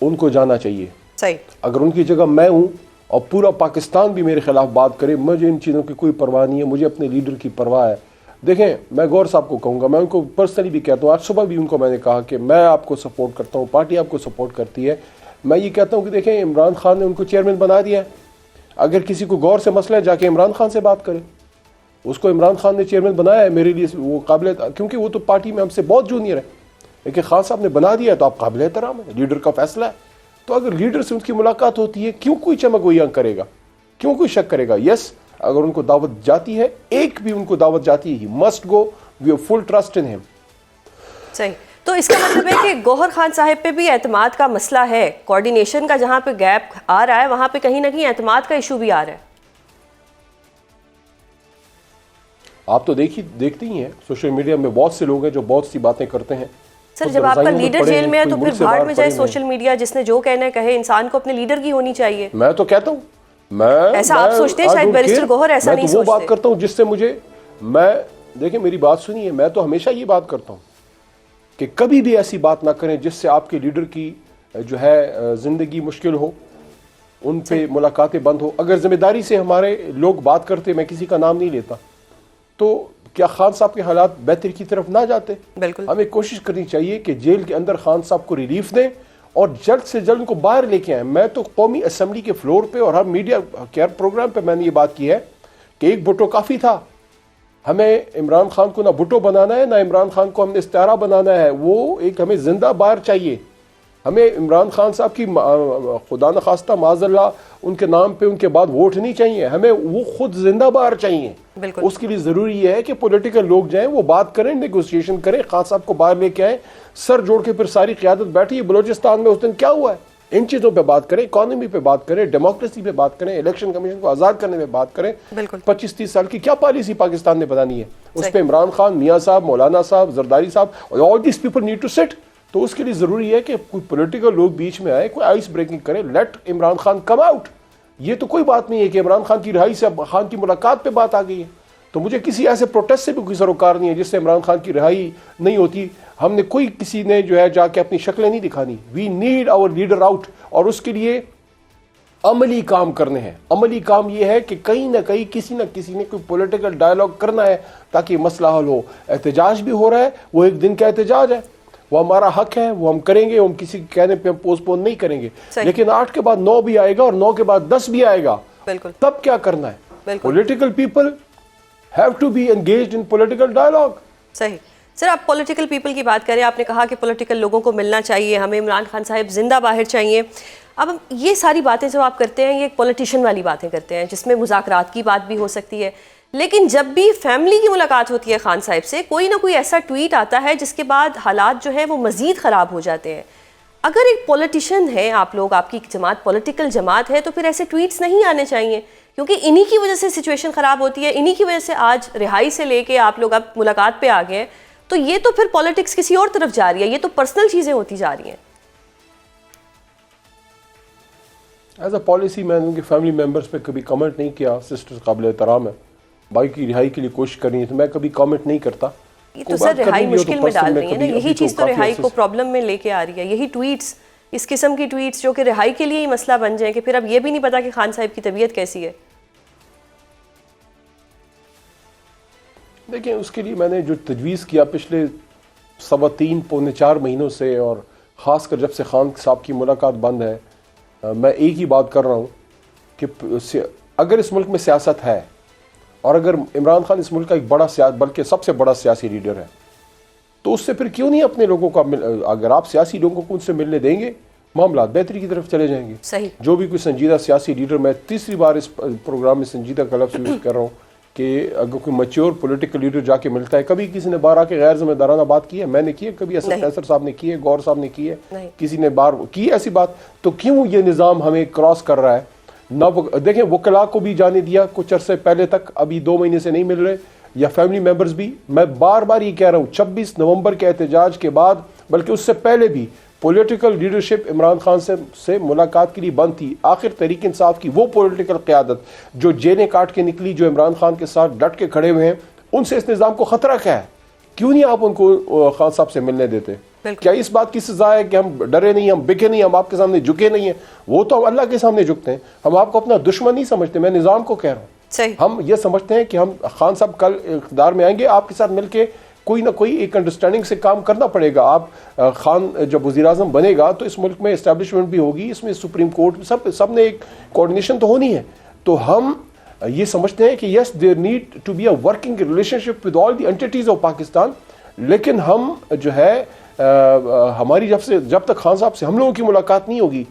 ان کو جانا چاہیے. صحیح. اگر ان کی جگہ میں ہوں اور پورا پاکستان بھی میرے خلاف بات کرے، مجھے ان چیزوں کی کوئی پرواہ نہیں ہے، مجھے اپنے لیڈر کی پرواہ ہے. دیکھیں، میں گوہر صاحب کو کہوں گا، میں ان کو پرسنلی بھی کہتا ہوں، آج صبح بھی ان کو میں نے کہا کہ میں آپ کو سپورٹ کرتا ہوں، پارٹی آپ کو سپورٹ کرتی ہے. میں یہ کہتا ہوں کہ دیکھیں، عمران خان نے ان کو چیئرمین بنا دیا ہے، اگر کسی کو غور سے مسئلہ ہے جا کے عمران خان سے بات کرے. اس کو عمران خان نے چیئرمین بنایا ہے، میرے لیے وہ قابل، کیونکہ وہ تو پارٹی میں ہم سے بہت جونیئر ہے، لیکن خان صاحب نے بنا دیا تو آپ قابل احترام ہے، لیڈر کا فیصلہ ہے. تو اگر لیڈر سے ان کی ملاقات ہوتی ہے، کیوں کوئی چمک گوئیاں کرے گا، کیوں کوئی شک کرے گا؟ یس، اگر ان کو دعوت جاتی ہے، ایک بھی ان کو دعوت جاتی ہے، he must go, we have full trust in him. صحیح. تو اس کا مطلب ہے کہ گوہر خان صاحب پہ بھی اعتماد کا مسئلہ ہے، کوارڈینیشن کا جہاں پہ گیپ آ رہا ہے وہاں پہ کہیں نہ کہیں اعتماد کا ایشو بھی آ رہا ہے. آپ تو دیکھتے ہی ہیں سوشل میڈیا میں بہت سے لوگ ہیں جو بہت سی باتیں کرتے ہیں. سر جب آپ کا لیڈر جیل میں ہے تو پھر بھاڑ میں جائے سوشل میڈیا، جس نے جو کہنا ہے کہے، انسان کو اپنے لیڈر کی ہونی چاہیے. میں تو کہتا ہوں، ایسا آپ سوچتے ہیں، شاید بیرسٹر گوہر ایسا نہیں سوچتے. میں تو وہ بات سوچتے. کرتا ہوں جس سے مجھے، دیکھیں میری بات سنیے، میں تو ہمیشہ یہ بات کرتا ہوں کہ کبھی بھی ایسی بات نہ کریں جس سے آپ کے لیڈر کی جو ہے زندگی مشکل ہو، ان پہ ملاقاتیں بند ہو. اگر ذمہ داری سے ہمارے لوگ بات کرتے، میں کسی کا نام نہیں لیتا، تو کیا خان صاحب کے حالات بہتر کی طرف نہ جاتے؟ بالکل. ہمیں کوشش کرنی چاہیے کہ جیل کے اندر خان صاحب کو ریلیف دیں اور جلد سے جلد ان کو باہر لے کے آئیں. میں تو قومی اسمبلی کے فلور پہ اور ہر میڈیا کیئر پروگرام پہ میں نے یہ بات کی ہے کہ ایک بھٹو کافی تھا. ہمیں عمران خان کو نہ بھٹو بنانا ہے، نہ عمران خان کو ہم نے استعارہ بنانا ہے. وہ ایک ہمیں زندہ باہر چاہیے. ہمیں عمران خان صاحب کی خدا نخواستہ معاذ اللہ ان کے نام پہ ان کے بعد ووٹ نہیں چاہیے، ہمیں وہ خود زندہ باہر چاہیے. بالکل. اس کے لیے ضروری یہ ہے کہ پولیٹیکل لوگ جائیں، وہ بات کریں، نیگوسیشن کریں، خان صاحب کو باہر لے کے آئیں، سر جوڑ کے پھر ساری قیادت بیٹھی. بلوچستان میں اس دن کیا ہوا ہے، ان چیزوں پہ بات کریں، اکانومی پہ بات کریں، ڈیموکریسی پہ بات کریں، الیکشن کمیشن کو آزاد کرنے میں بات کریں. بالکل. 25-30 سال کی کیا پالیسی پاکستان نے بنانی ہے، اس پہ عمران خان، میاں صاحب، مولانا صاحب، زرداری صاحب، all these people need to sit. تو اس کے لیے ضروری ہے کہ کوئی پولیٹیکل لوگ بیچ میں آئے، کوئی آئس بریکنگ کرے. Let Imran Khan come out. یہ تو کوئی بات نہیں ہے کہ عمران خان کی رہائی سے خان کی ملاقات پہ بات آ گئی ہے. تو مجھے کسی ایسے پروٹیسٹ سے بھی کوئی سروکار نہیں ہے جس سے عمران خان کی رہائی نہیں ہوتی. ہم نے کوئی کسی نے جو ہے جا کے اپنی شکلیں نہیں دکھانی. We need our leader out, اور اس کے لیے عملی کام کرنے ہیں. عملی کام یہ ہے کہ کہیں نہ کہیں کسی نہ کسی نے کوئی پولیٹیکل ڈائلاگ کرنا ہے تاکہ مسئلہ حل ہو. احتجاج بھی ہو رہا ہے، وہ ایک دن کا احتجاج ہے. وہ ہمارا حق ہے, وہ ہم کریں گے, ہم کسی کے کہنے پہ ہم پوسٹ پون نہیں کریں گے. لیکن 8 کے بعد 9 بھی آئے گا اور 9 کے بعد 10 بھی آئے گا, بالکل تب کیا کرنا ہے؟ Political people have to be engaged in political dialogue. صحیح. سر آپ پولیٹیکل پیپل کی بات کریں, آپ نے کہا کہ پولیٹیکل لوگوں کو ملنا چاہیے, ہمیں عمران خان صاحب زندہ باہر چاہیے. اب یہ ساری باتیں جو آپ کرتے ہیں یہ ایک پولیٹیشین والی باتیں کرتے ہیں جس میں مذاکرات کی بات بھی ہو سکتی ہے, لیکن جب بھی فیملی کی ملاقات ہوتی ہے خان صاحب سے, کوئی نہ کوئی ایسا ٹویٹ آتا ہے جس کے بعد حالات جو ہیں وہ مزید خراب ہو جاتے ہیں. اگر ایک پولیٹیشین ہے آپ لوگ, آپ کی جماعت پولیٹیکل جماعت ہے, تو پھر ایسے ٹویٹس نہیں آنے چاہیے, کیونکہ انہی کی وجہ سے سچویشن خراب ہوتی ہے, انہی کی وجہ سے آج رہائی سے لے کے آپ لوگ اب ملاقات پہ آ گئے ہیں. تو یہ تو پھر پولیٹکس کسی اور طرف جا رہی ہے, یہ تو پرسنل چیزیں ہوتی جا رہی ہیں. ایز اے پالیسی میں نے ان کے فیملی ممبرس پہ کبھی کمنٹ نہیں کیا. سسٹر قابل احترام ہے, بھائی کی رہائی کے لیے کوشش کرنی ہے, تو میں کبھی کامنٹ نہیں کرتا. یہ تو سر رہائی مشکل میں ڈال رہی ہے نا, یہی چیز تو رہائی کو پرابلم میں لے کے آ رہی ہے, یہی ٹویٹس, اس قسم کی ٹویٹس جو کہ رہائی کے لیے ہی مسئلہ بن جائیں کہ پھر اب یہ بھی نہیں پتا کہ خان صاحب کی طبیعت کیسی ہے. دیکھیں اس کے لیے میں نے جو تجویز کیا پچھلے 3.25 پونے 4 مہینوں سے, اور خاص کر جب سے خان صاحب کی ملاقات بند ہے, میں ایک ہی بات کر رہا ہوں کہ اگر اس ملک میں سیاست ہے اور اگر عمران خان اس ملک کا ایک بڑا بلکہ سب سے بڑا سیاسی لیڈر ہے, تو اس سے پھر کیوں نہیں اپنے لوگوں کا, اگر آپ سیاسی لوگوں کو ان سے ملنے دیں گے, معاملات بہتری کی طرف چلے جائیں گے. صحیح. جو بھی کوئی سنجیدہ سیاسی لیڈر, میں تیسری بار اس پروگرام میں سنجیدہ کا لفظ یوز کر رہا ہوں, کہ اگر کوئی میچور پولیٹیکل لیڈر جا کے ملتا ہے, کبھی کسی نے باہر آ کے غیر ذمہ دارانہ بات کی ہے؟ میں نے کی ہے کبھی؟ اسد فیصل صاحب نے کی ہے, غور صاحب نے کی ہے, کسی نے باہر کی ایسی بات؟ تو کیوں یہ نظام ہمیں کراس کر رہا ہے؟ نہ دیکھیں وکلاء کو بھی جانے دیا کچھ عرصے پہلے تک, ابھی 2 مہینے سے نہیں مل رہے, یا فیملی ممبرز بھی. میں بار بار یہ کہہ رہا ہوں, 26 نومبر کے احتجاج کے بعد, بلکہ اس سے پہلے بھی, پولیٹیکل لیڈرشپ عمران خان سے ملاقات کے لیے بند تھی. آخر تحریک انصاف کی وہ پولیٹیکل قیادت جو جیلیں کاٹ کے نکلی, جو عمران خان کے ساتھ ڈٹ کے کھڑے ہوئے ہیں, ان سے اس نظام کو خطرہ کیا ہے؟ کیوں نہیں آپ ان کو خان صاحب سے ملنے دیتے؟ کیا اس بات کی سزا ہے کہ ہم ڈرے نہیں, ہم بکے نہیں, ہم آپ کے سامنے جھکے نہیں ہیں؟ وہ تو ہم اللہ کے سامنے جھکتے ہیں, ہم آپ کو اپنا دشمن نہیں سمجھتے. میں نظام کو کہہ رہا ہوں, ہم یہ سمجھتے ہیں کہ ہم خان صاحب کل اقتدار میں آئیں گے, آپ کے ساتھ مل کے کوئی نہ کوئی ایک انڈرسٹینڈنگ سے کام کرنا پڑے گا. آپ خان جب وزیر اعظم بنے گا تو اس ملک میں اسٹیبلشمنٹ بھی ہوگی, اس میں سپریم کورٹ, سب نے ایک کوآرڈینیشن تو ہونی ہے. تو ہم یہ سمجھتے ہیں کہ yes there need to be a working relationship with all the entities of Pakistan. لیکن ہم جو ہے ہماری جب تک خان صاحب سے ہم لوگوں کی ملاقات نہیں ہوگی,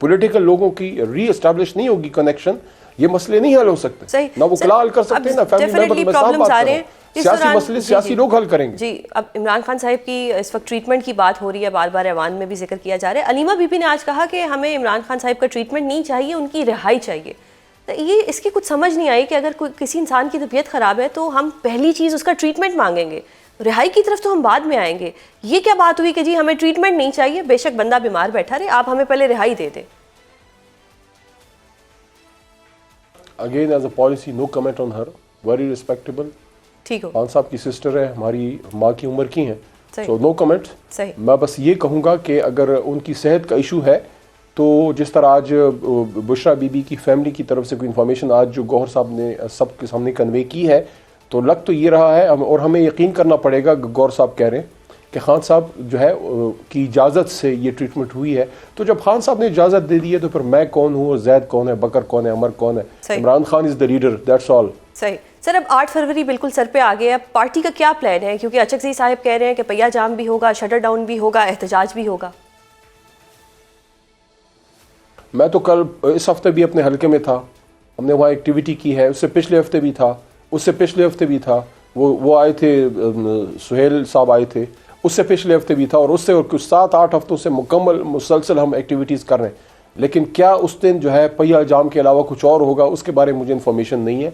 پولیٹیکل لوگوں کی ری اسٹیبلش نہیں ہوگی کنیکشن, یہ مسئلے نہیں حل ہو سکتے. نہ وکلاء حل کر سکتے, نہ فیملی ممبر. میں صاحب بات کر رہا ہوں, سیاسی مسئلے سیاسی لوگ حل کریں گے. جی, اب عمران خان صاحب کی اس وقت ٹریٹمنٹ کی بات ہو رہی ہے, بار بار ایوان میں بھی ذکر کیا جا رہا ہے. علیمہ بی بی نے آج کہا کہ ہمیں عمران خان صاحب کا ٹریٹمنٹ نہیں چاہیے, ان کی رہائی چاہیے. یہ اس کی کچھ سمجھ نہیں آئی کہ اگر کسی انسان کی طبیعت خراب ہے تو ہم پہلی چیز اس کا ٹریٹمنٹ مانگیں گے, رہائی کی طرف تو ہم بعد میں آئیں گے. یہ کیا بات ہوئی کہ جی ہمیں ٹریٹمنٹ نہیں چاہیے, بے شک بندہ بیمار بیٹھا رہے, آپ ہمیں پہلے رہائی دے دیں. Again as a policy no comment on her, very respectable. ٹھیک ہو, خان صاحب کی سسٹر ہے, ہماری ماں کی عمر کی ہیں, سو نو کمنٹ. میں بس یہ کہوں گا کہ اگر ان کی صحت کا ایشو ہے تو جس طرح آج بشرا بی بی کی فیملی کی طرف سے کوئی انفارمیشن آج جو گوہر صاحب نے سب کے سامنے کنوے کی ہے, تو لگ تو یہ رہا ہے, اور ہمیں یقین کرنا پڑے گا, گور صاحب کہہ رہے ہیں کہ خان صاحب جو ہے کی اجازت سے یہ ٹریٹمنٹ ہوئی ہے. تو جب خان صاحب نے اجازت دے دی ہے تو پھر میں کون ہوں, اور زید کون ہے, بکر کون ہے, عمر کون ہے؟ عمران خان از دا لیڈر, دیٹس آل. صحیح. سر اب 8 فروری بالکل سر پہ آ گیا, اب پارٹی کا کیا پلان ہے؟ کیونکہ اچکزئی صاحب کہہ رہے ہیں کہ پہیہ جام بھی ہوگا, شٹر ڈاؤن بھی ہوگا, احتجاج بھی ہوگا. میں تو کل اس ہفتے بھی اپنے حلقے میں تھا, ہم نے وہاں ایکٹیویٹی کی ہے, اس سے پچھلے ہفتے بھی تھا, اس سے پچھلے ہفتے بھی تھا, وہ آئے تھے, سہیل صاحب آئے تھے, اس سے پچھلے ہفتے بھی تھا, اور اس سے اور کچھ 7-8 ہفتوں سے مکمل مسلسل ہم ایکٹیویٹیز کر رہے ہیں. لیکن کیا اس دن جو ہے پہیہ جام کے علاوہ کچھ اور ہوگا, اس کے بارے میں مجھے انفارمیشن نہیں ہے.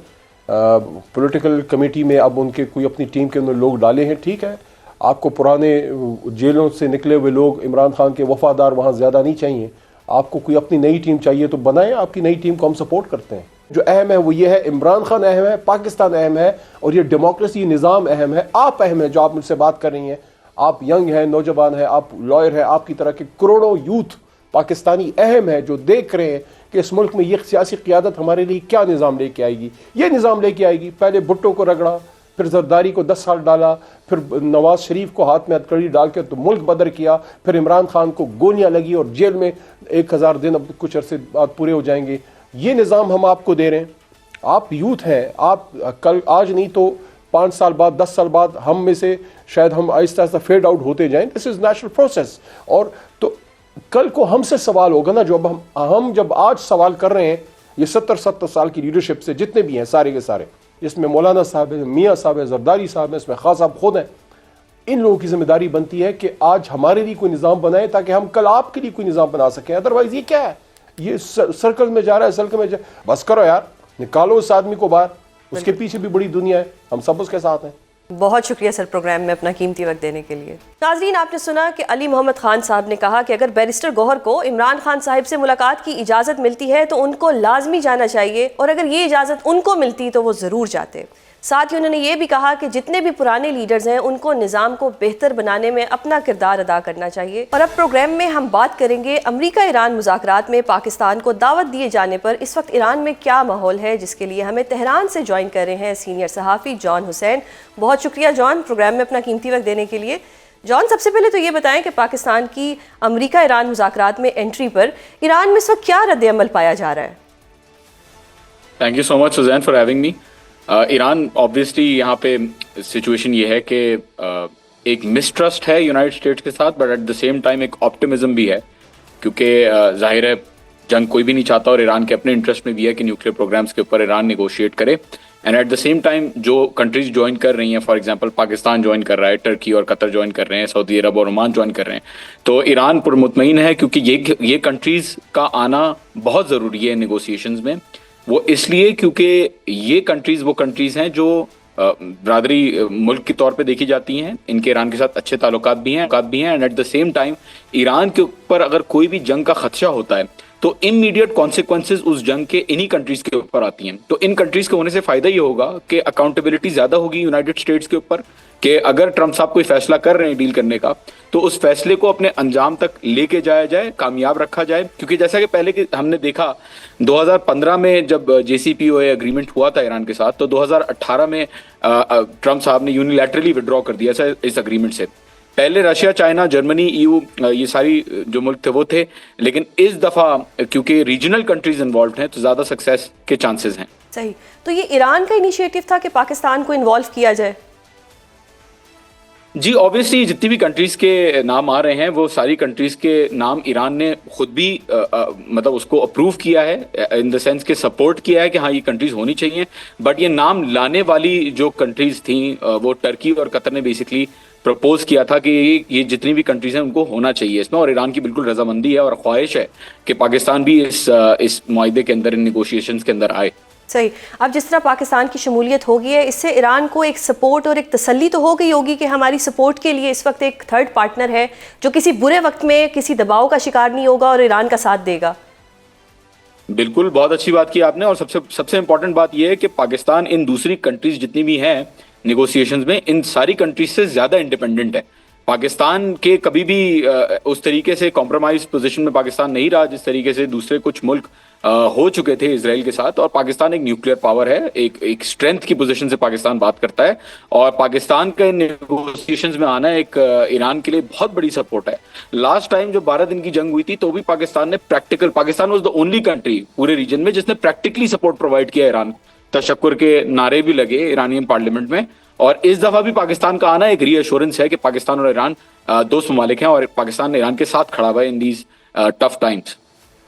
پولیٹیکل کمیٹی میں اب ان کے کوئی اپنی ٹیم کے اندر لوگ ڈالے ہیں, ٹھیک ہے. آپ کو پرانے جیلوں سے نکلے ہوئے لوگ, عمران خان کے وفادار وہاں زیادہ نہیں چاہیے. آپ کو کوئی اپنی نئی ٹیم چاہیے تو بنائیں, آپ کی نئی ٹیم کو ہم سپورٹ کرتے ہیں. جو اہم ہے وہ یہ ہے, عمران خان اہم ہے, پاکستان اہم ہے, اور یہ ڈیموکریسی نظام اہم ہے. آپ اہم ہے جو آپ مجھ سے بات کر رہی ہیں, آپ ینگ ہیں, نوجوان ہیں, آپ لائر ہیں, آپ کی طرح کے کروڑوں یوتھ پاکستانی اہم ہے جو دیکھ رہے ہیں کہ اس ملک میں یہ سیاسی قیادت ہمارے لیے کیا نظام لے کے آئے گی. یہ نظام لے کے آئے گی, پہلے بھٹو کو رگڑا, پھر زرداری کو 10 سال ڈالا، پھر نواز شریف کو ہاتھ میں ہتھکڑی ڈال کے تو ملک بدر کیا، پھر عمران خان کو گولیاں لگی اور جیل میں 1000 دن اب کچھ عرصے بعد پورے ہو جائیں گے. یہ نظام ہم آپ کو دے رہے ہیں. آپ یوتھ ہیں، آپ کل آج نہیں تو 5 سال بعد 10 سال بعد ہم میں سے شاید ہم آہستہ آہستہ فیڈ آؤٹ ہوتے جائیں. دس از نیچرل پروسیس. اور تو کل کو ہم سے سوال ہوگا نا، جو ہم جب آج سوال کر رہے ہیں یہ 70 سال کی لیڈرشپ سے جتنے بھی ہیں سارے کے سارے، اس میں مولانا صاحب ہیں، میاں صاحب ہیں، زرداری صاحب ہیں، اس میں خان صاحب خود ہیں، ان لوگوں کی ذمہ داری بنتی ہے کہ آج ہمارے لیے کوئی نظام بنائے تاکہ ہم کل آپ کے لیے کوئی نظام بنا سکیں. ادروائز یہ کیا ہے، یہ سرکل میں جا رہا ہے، سرکل میں بس کرو یار، نکالو اس آدمی کو باہر. اس کے پیچھے بھی بڑی دنیا ہے، ہم سب اس کے ساتھ ہیں. بہت شکریہ سر پروگرام میں اپنا قیمتی وقت دینے کے لیے. ناظرین، آپ نے سنا کہ علی محمد خان صاحب نے کہا کہ اگر بیرسٹر گوہر کو عمران خان صاحب سے ملاقات کی اجازت ملتی ہے تو ان کو لازمی جانا چاہیے، اور اگر یہ اجازت ان کو ملتی تو وہ ضرور جاتے. ساتھ ہی انہوں نے یہ بھی کہا کہ جتنے بھی پرانے لیڈرز ہیں ان کو نظام کو بہتر بنانے میں اپنا کردار ادا کرنا چاہیے. اور اب پروگرام میں ہم بات کریں گے امریکہ ایران مذاکرات میں پاکستان کو دعوت دیے جانے پر اس وقت ایران میں کیا ماحول ہے، جس کے لیے ہمیں تہران سے جوائن کر رہے ہیں سینئر صحافی جان حسین. بہت شکریہ جان پروگرام میں اپنا قیمتی وقت دینے کے لیے. جان، سب سے پہلے تو یہ بتائیں کہ پاکستان کی امریکہ ایران مذاکرات میں انٹری پر ایران میں اس وقت کیا رد عمل پایا جا رہا ہے؟ Thank you so much Suzanne for having me. Iran obviously یہاں پہ سچویشن یہ ہے کہ ایک مسٹرسٹ ہے یونائٹڈ اسٹیٹس کے ساتھ، but at the same time ایک آپٹمزم بھی ہے، کیونکہ ظاہر ہے جنگ کوئی بھی نہیں چاہتا، اور ایران کے اپنے انٹرسٹ میں بھی ہے کہ نیوکلیر پروگرامس کے اوپر ایران نیگوشیٹ کرے. And at the same time جو کنٹریز جوائن کر رہی ہیں، فار ایگزامپل پاکستان جوائن کر رہا ہے، ٹرکی اور قطر جوائن کر رہے ہیں، سعودی عرب اور عمان جوائن کر رہے ہیں، تو ایران پر مطمئن ہے کیونکہ یہ کنٹریز کا آنا بہت ضروری ہے نیگوسیشنز میں. وہ اس لیے کیونکہ یہ کنٹریز وہ کنٹریز ہیں جو برادری ملک کے طور پہ دیکھی جاتی ہیں، ان کے ایران کے ساتھ اچھے تعلقات بھی ہیں. And at the same time Iran کے اوپر اگر کوئی بھی جنگ کا خدشہ ہوتا ہے تو امیڈیٹ کانسیکوینسز اس جنگ کے انہی کنٹریز کے اوپر آتی ہیں. تو ان کنٹریز کے ہونے سے فائدہ یہ ہوگا کہ اکاؤنٹیبلٹی زیادہ ہوگی یونائٹڈ اسٹیٹس کے اوپر، کہ اگر ٹرمپ صاحب کوئی فیصلہ کر رہے ہیں ڈیل کرنے کا تو اس فیصلے کو اپنے انجام تک لے کے جایا جائے، کامیاب رکھا جائے. کیونکہ جیسا کہ پہلے ہم نے دیکھا 2015 میں جب جے سی پی او اے اگریمنٹ ہوا تھا ایران کے ساتھ، تو 2018 میں ٹرمپ صاحب نے یونیلیٹرلی ودرا کر دیا اس اگریمنٹ سے. پہلے رشیا، چائنا، جرمنی، EU یہ ساری جو ملک تھے وہ تھے، لیکن اس دفعہ کیونکہ ریجنل کنٹریز انوالوڈ ہیں تو زیادہ سکسیس کے چانسز ہیں. صحیح. تو یہ ایران کا انیشیٹو تھا کہ پاکستان کو انوالو کیا جائے؟ جی آبویسلی جتنی بھی کنٹریز کے نام آ رہے ہیں وہ ساری کنٹریز کے نام ایران نے خود بھی مطلب اس کو اپروو کیا ہے، ان دا سینس کہ سپورٹ کیا ہے کہ ہاں یہ کنٹریز ہونی چاہیے. بٹ یہ نام لانے والی جو کنٹریز تھیں وہ ٹرکی اور قطر نے بیسکلی پرپوز کیا تھا کہ یہ جتنی بھی کنٹریز ہیں ان کو ہونا چاہیے اس میں، اور ایران کی بالکل رضامندی ہے اور خواہش ہے کہ پاکستان بھی اس معاہدے کے اندر، ان نیگوشیشنز کے اندر آئے. صحیح. اب جس طرح پاکستان کی شمولیت ہوگی ہے، اس سے ایران کو ایک سپورٹ اور ایک تسلی تو ہو گئی ہوگی کہ ہماری سپورٹ کے لیے اس وقت ایک تھرڈ پارٹنر ہے جو کسی برے وقت میں کسی دباؤ کا شکار نہیں ہوگا اور ایران کا ساتھ دے گا. بالکل، بہت اچھی بات کی آپ نے. اور سب سے امپورٹنٹ بات یہ ہے کہ پاکستان ان دوسری کنٹریز جتنی بھی ہیں نیگوسیشنز میں، ان ساری کنٹریز سے زیادہ انڈیپینڈنٹ ہے. پاکستان کے کبھی بھی اس طریقے سے کمپرومائز پوزیشن میں پاکستان نہیں رہا جس طریقے سے دوسرے کچھ ملک ہو چکے تھے اسرائیل کے ساتھ. اور پاکستان ایک نیوکلیر پاور ہے، ایک اسٹرینتھ کی پوزیشن سے پاکستان بات کرتا ہے، اور پاکستان کے نیگوسیشنز میں آنا ایک ایران کے لیے بہت بڑی سپورٹ ہے. لاسٹ ٹائم جو 12 دن کی جنگ ہوئی تھی تو بھی پاکستان نے Pakistan was the only country پورے ریجن میں جس نے پریکٹیکلی سپورٹ پرووائڈ کیا ایران. تشکر کے نعرے بھی لگے ایرانین پارلیمنٹ میں. اور اس دفعہ بھی پاکستان کا آنا ایک ری ایشورنس ہے کہ پاکستان اور ایران دوست ممالک ہیں، اور پاکستان ایران کے ساتھ کھڑا ہوا ہے ان دیز ٹف ٹائمز.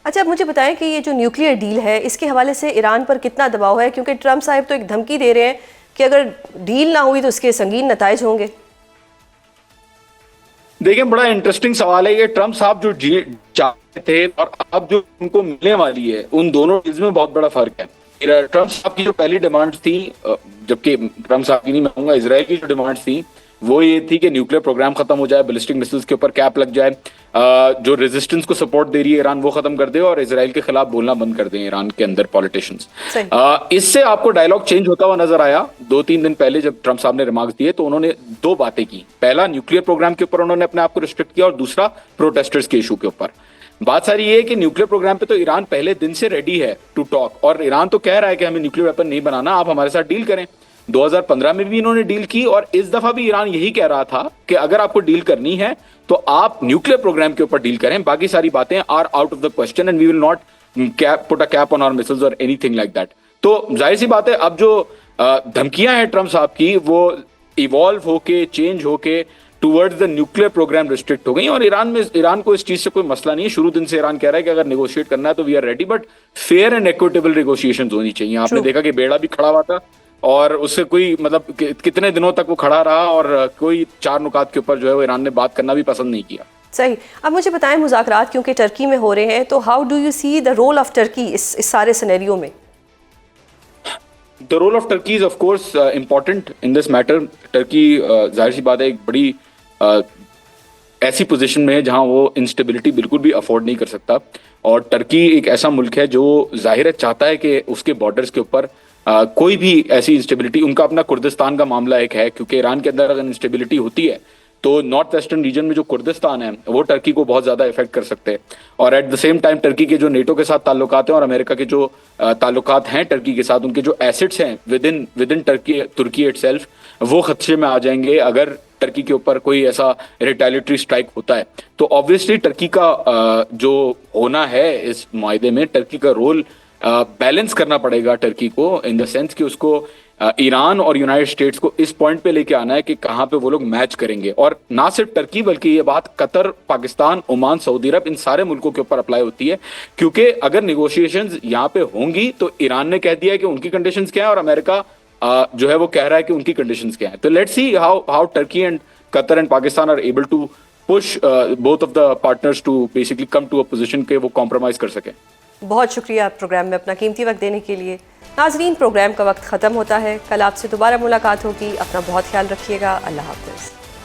اچھا، مجھے بتائیں کہ یہ جو نیوکلیئر ڈیل ہے اس کے حوالے سے ایران پر کتنا دباؤ ہے، کیونکہ ٹرمپ صاحب تو ایک دھمکی دے رہے ہیں کہ اگر ڈیل نہ ہوئی تو اس کے سنگین نتائج ہوں گے. دیکھیں، بڑا انٹرسٹنگ سوال ہے یہ. ٹرمپ صاحب جو چاہتے تھے اور اب جو ان کو ملنے والی ہے ان دونوں ڈیلز میں بہت بڑا فرق ہے. ٹرمپ صاحب کی جو پہلی ڈیمانڈ تھی، جبکہ ٹرمپ صاحب کی نہیں میں کہوں گا، اسرائیل کی جو ڈیمانڈ تھی وہ یہ تھی کہ نیوکلیر پروگرام ختم ہو جائے، بیلسٹک مسلز کے اوپر کیپ لگ جائے، جو ریزسٹنس کو سپورٹ دے رہی ہے ایران وہ ختم کر دے، اور اسرائیل کے خلاف بولنا بند کر دیں ایران کے اندر پالیٹیشنز. اس سے آپ کو ڈائلاگ چینج ہوتا ہوا نظر آیا. 2-3 دن پہلے جب ٹرمپ صاحب نے ریمارکس دیے تو انہوں نے 2 باتیں کی. پہلا، نیوکلیر پروگرام کے اوپر انہوں نے اپنے آپ کو ریسٹرکٹ کیا، اور دوسرا پروٹیسٹرز کے ایشو کے اوپر. بات ساری یہ ہے کہ نیوکلیر پروگرام پہ تو ایران پہلے دن سے ریڈی ہے ٹو ٹاک، اور ایران تو کہہ رہا ہے کہ ہمیں نیوکلیر ویپن نہیں بنانا، آپ ہمارے ساتھ ڈیل کریں. 2015 میں بھی انہوں نے ڈیل کی, اور اس دفعہ بھی ایران یہی کہہ رہا تھا کہ اگر آپ کو ڈیل کرنی ہے تو آپ نیوکلیر پروگرام کے اوپر ڈیل کریں, باقی ساری باتیں are out of the question and we will not put a cap on our missiles or anything like that. تو ظاہر سی بات ہے اب جو دھمکیاں ہیں ٹرمپ صاحب کی وہ ایوالو ہو کے چینج ہو کے towards the nuclear programme restrict ہو گئی, اور ایران کو اس چیز سے کوئی مسئلہ نہیں ہے. شروع دن سے ایران کہہ رہا ہے کہ اگر نیگوشیٹ کرنا ہے تو we are ready, but fair and equitable negotiations ہونی چاہیے. آپ نے دیکھا کہ بیڑا بھی کھڑا ہوا تھا اور اس سے کوئی مطلب کتنے دنوں تک وہ کھڑا رہا, اور کوئی 4 نکات کے اوپر جو ہے وہ ایران نے بات کرنا بھی پسند نہیں کیا. صحیح. اب مجھے بتائیں, مذاکرات کیونکہ ٹرکی میں ہو رہے ہیں, تو how do you see the role of Turkey اس سارے سینیریو میں؟ The role of Turkey is of course important in this matter. Turkey ظاہر سی بات ہے ایک بڑی ایسی پوزیشن میں ہے جہاں وہ انسٹیبلٹی بالکل بھی افورڈ نہیں کر سکتا, اور ٹرکی ایک ایسا ملک ہے جو ظاہر ہے چاہتا ہے کہ اس کے بارڈرز کے اوپر کوئی بھی ایسی انسٹیبلٹی, ان کا اپنا کردستان کا معاملہ ایک ہے, کیونکہ ایران کے اندر اگر انسٹیبلٹی ہوتی ہے تو نارتھ ویسٹرن ریجن میں جو کردستان ہے وہ ٹرکی کو بہت زیادہ افیکٹ کر سکتے ہیں. اور at the same time Turkey کے جو نیٹو کے ساتھ تعلقات ہیں اور امریکہ کے جو تعلقات ہیں ٹرکی کے ساتھ, ان کے جو ایسٹس ہیں with in Turkey itself, وہ خدشے میں آ جائیں گے اگر ٹرکی کے اوپر کوئی ایسا ریٹیلیٹری اسٹرائک ہوتا ہے. تو آبویسلی ٹرکی کا جو ہونا ہے اس معاہدے میں, ٹرکی کا رول بیلنس کرنا پڑے گا ٹرکی کو, ان دا سینس کہ اس کو ایران اور یونائٹڈ اسٹیٹس کو اس پوائنٹ پہ لے کے آنا ہے کہ کہاں پہ وہ لوگ میچ کریں گے. اور نہ صرف ٹرکی بلکہ یہ بات قطر, پاکستان, عمان, سعودی عرب, ان سارے ملکوں کے اوپر اپلائی ہوتی ہے, کیونکہ اگر نیگوشیشنز یہاں پہ ہوں گی تو ایران نے کہہ دیا ہے کہ ان کی کنڈیشنز کیا ہیں, اور امریکہ جو ہے وہ کہہ رہا ہے کہ ان کی کنڈیشنز کیا ہیں. تو let's see how Turkey and Qatar and Pakistan are able to push both of the partners to basically come to a position کہ وہ compromise کر سکیں. بہت شکریہ پروگرام میں اپنا قیمتی وقت دینے کے لیے. ناظرین, پروگرام کا وقت ختم ہوتا ہے. کل آپ سے دوبارہ ملاقات ہوگی. اپنا بہت خیال رکھیے گا. اللہ حافظ.